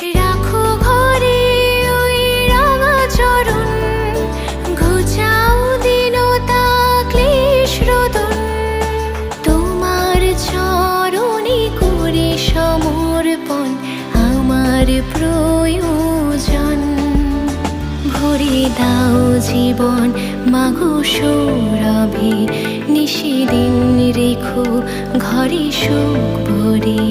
রাখো ঘরে ওই রাঙা চরণ, ঘুচাও দীনতা ক্লেশ রোদন। তোমার চরণে করে সমর্পণ আমার প্রয়োজন। ভরে দাও জীবন মাগো সৌরভে, নিশিদিন রেখো ঘরে সুখ ভরে।